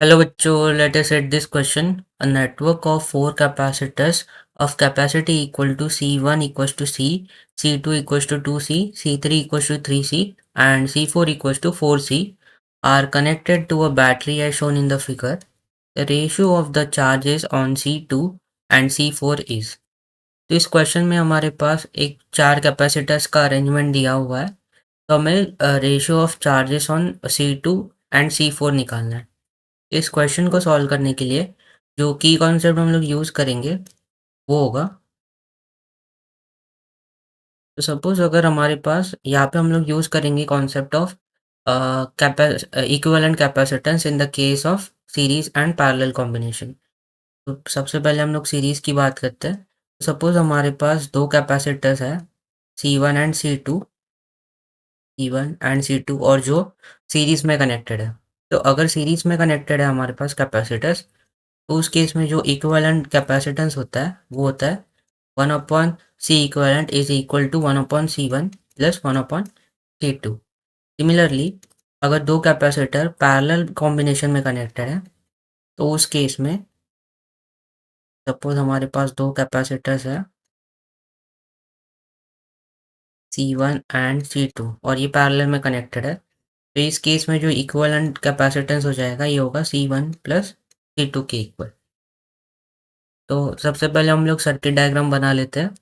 Hello बच्चों, let us set this question. A network of four capacitors of capacity equal to C1 equals to C, C2 equals to 2C, C3 equals to 3C and C4 equals to 4C are connected to a battery as shown in the figure. The ratio of the charges on C2 and C4 is. तो इस question में हमारे पास एक चार capacitors का arrangement दिया हुआ है, तो हमें ratio of charges on C2 and C4 निकालना है। इस क्वेश्चन को सॉल्व करने के लिए जो की कॉन्सेप्ट हम लोग यूज़ करेंगे वो होगा, तो सपोज अगर हमारे पास यहाँ पे हम लोग यूज़ करेंगे concept of equivalent capacitance in the case of series and parallel combination. तो सबसे पहले हम लोग सीरीज की बात करते हैं। सपोज हमारे पास दो कैपेसिटर्स है C1 एंड C2 और जो सीरीज में कनेक्टेड है। तो अगर सीरीज में कनेक्टेड है हमारे पास कैपेसिटर्स, तो उस केस में जो इक्विवेलेंट कैपेसिटेंस होता है वो होता है 1/C equivalent is equal to 1/C1 plus 1/C2। Similarly अगर दो कैपेसिटर पैरेलल कॉम्बिनेशन में कनेक्टेड है, तो उस केस में सपोज हमारे पास दो कैपेसिटर्स है C1 एंड C2 और ये पैरेलल में कनेक्टेड है, तो इस केस में जो इक्विवेलेंट कैपेसिटेंस हो जाएगा ये होगा C1 प्लस C2 के इक्वल। तो सबसे पहले हम लोग सर्किट डायग्राम बना लेते हैं।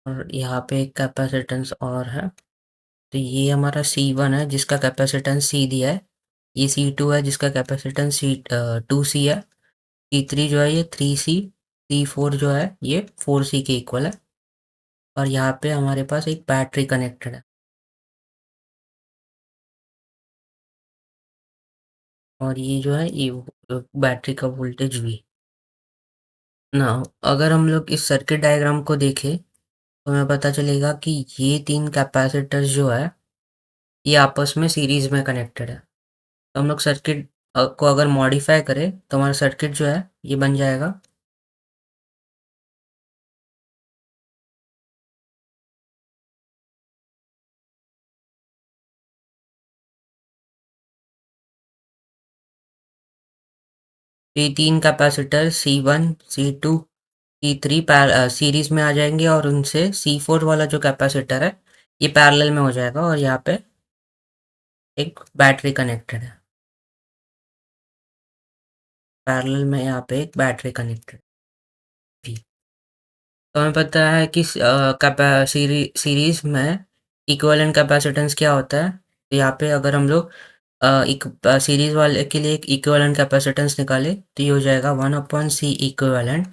और यहाँ पे एक कैपेसिटेंस और है, तो ये हमारा C1 है जिसका कैपेसिटेंस C दिया है, ये C2 है जिसका कैपेसिटेंस टू सी है, C3 जो है ये 3C, C4 जो है ये 4C के इक्वल है। और यहाँ पे हमारे पास एक बैटरी कनेक्टेड है और ये जो है ये बैटरी का वोल्टेज V। ना अगर हम लोग इस सर्किट डायग्राम को देखें तो हमें पता चलेगा कि ये तीन कैपेसिटर्स जो है ये आपस में सीरीज में कनेक्टेड है। तो हम लोग सर्किट को अगर मॉडिफाई करें तो हमारा सर्किट जो है ये बन जाएगा ये तीन capacitor C1 C2 C3 series में आ जाएंगे और उनसे C4 वाला जो कैपेसिटर है ये पैरेलल में हो जाएगा और यहाँ पे एक बैटरी कनेक्टेड है, पैरेलल में यहाँ पे एक बैटरी कनेक्टेड भी। तो हमें पता है कि सीरीज में इक्विवेलेंट कैपेसिटेंस क्या होता है। तो यहाँ पे अगर हम लोग एक सीरीज वाले के लिए एक इक्विवेलेंट कैपेसिटेंस निकाले तो ये हो जाएगा 1/C इक्विवेलेंट,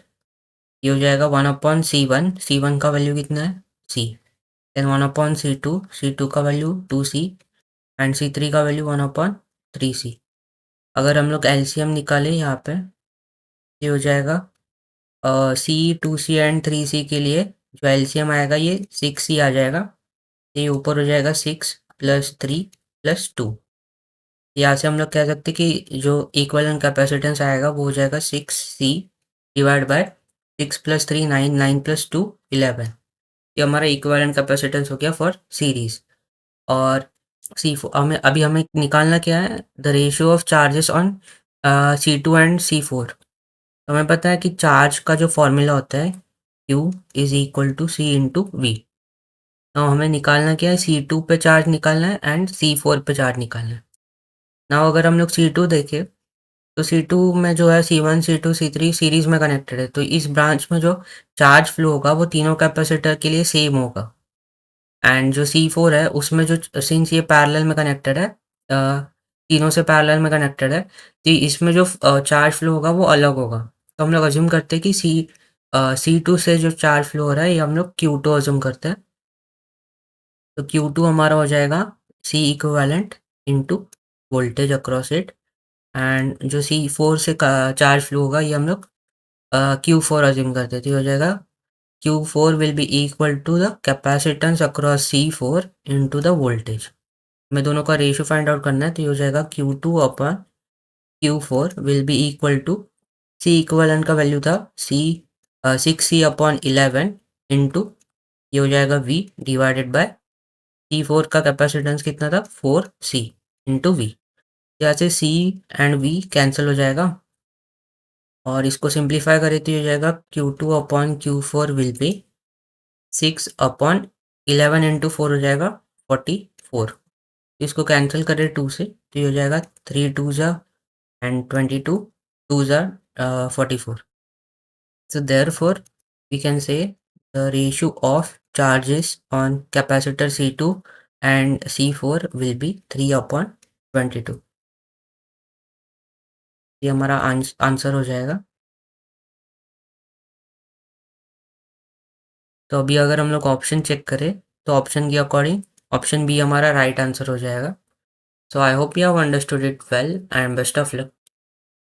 ये हो जाएगा 1/C1, C1 का वैल्यू कितना है C, देन 1/C2, C2 का वैल्यू 2C एंड C3 का वैल्यू 1/3C। अगर हम लोग एलसीएम निकाले यहाँ पे ये हो जाएगा C, 2C एंड 3C के लिए जो एलसीएम आएगा ये 6C आ जाएगा। ये ऊपर हो जाएगा 6 प्लस 3 प्लस 2। यहाँ से हम लोग कह सकते हैं कि जो इक्विवेलेंट कैपेसिटेंस आएगा वो हो जाएगा 6C divide by 6 plus 3 9, 9 plus 2 11। ये हमारा इक्विवेलेंट कैपेसिटेंस हो गया फॉर सीरीज। और C4 हमें निकालना क्या है, the ratio of charges on C2 and C4। तो हमें पता है कि चार्ज का जो फॉर्मूला होता है Q is equal to C into V। तो हमें निकालना क्या है, C2 पे चार्ज निकालना है एंड C4 पे चार्ज निकालना है। ना अगर हम लोग C2 देखें तो C2 में जो है C1 C2 C3 सीरीज में कनेक्टेड है, तो इस ब्रांच में जो चार्ज फ्लो होगा वो तीनों कैपेसिटर के लिए सेम होगा। एंड जो C4 है उसमें जो सिंस ये पैरेलल में कनेक्टेड है, तीनों से पैरेलल में कनेक्टेड है, तो इसमें जो चार्ज फ्लो होगा वो अलग होगा। तो हम लोग अज्यूम करते हैं कि C2 से जो चार्ज फ्लो हो रहा है ये हम लोग Q2 अज्यूम करते हैं। तो Q2 हमारा हो जाएगा C equivalent into voltage across it, and जो C4 से चार्ज फ्लो होगा ये हम लोग Q4 अज्यूम करते हैं, तो ये हो जाएगा Q4 will be equal to the capacitance across C4 into the voltage। हमें दोनों का रेशियो फाइंड आउट करना है, तो ये हो जाएगा Q2 upon Q4 will be equal to C equivalent का वैल्यू था 6C अपॉन 11 इंटू ये हो जाएगा V डिवाइडेड बाय C4 का कैपेसिटेंस कितना था 4C इंटू V। यहाँ से C एंड V कैंसिल हो जाएगा और इसको सिंप्लीफाई करें तो ये हो जाएगा Q2 upon Q4 will B 6 upon 11 into 4 हो जाएगा 44। इसको कैंसिल करें 2 से तो ये हो जाएगा 3 2 जा and 22 2s are 44. So therefore we can say the ratio of charges on capacitor C2 and C4 will be 3 upon 22. ये हमारा आंसर हो जाएगा। तो अभी अगर हम लोग ऑप्शन चेक करें तो ऑप्शन के अकॉर्डिंग ऑप्शन बी हमारा राइट आंसर हो जाएगा। So I hope you have understood it well and best of luck.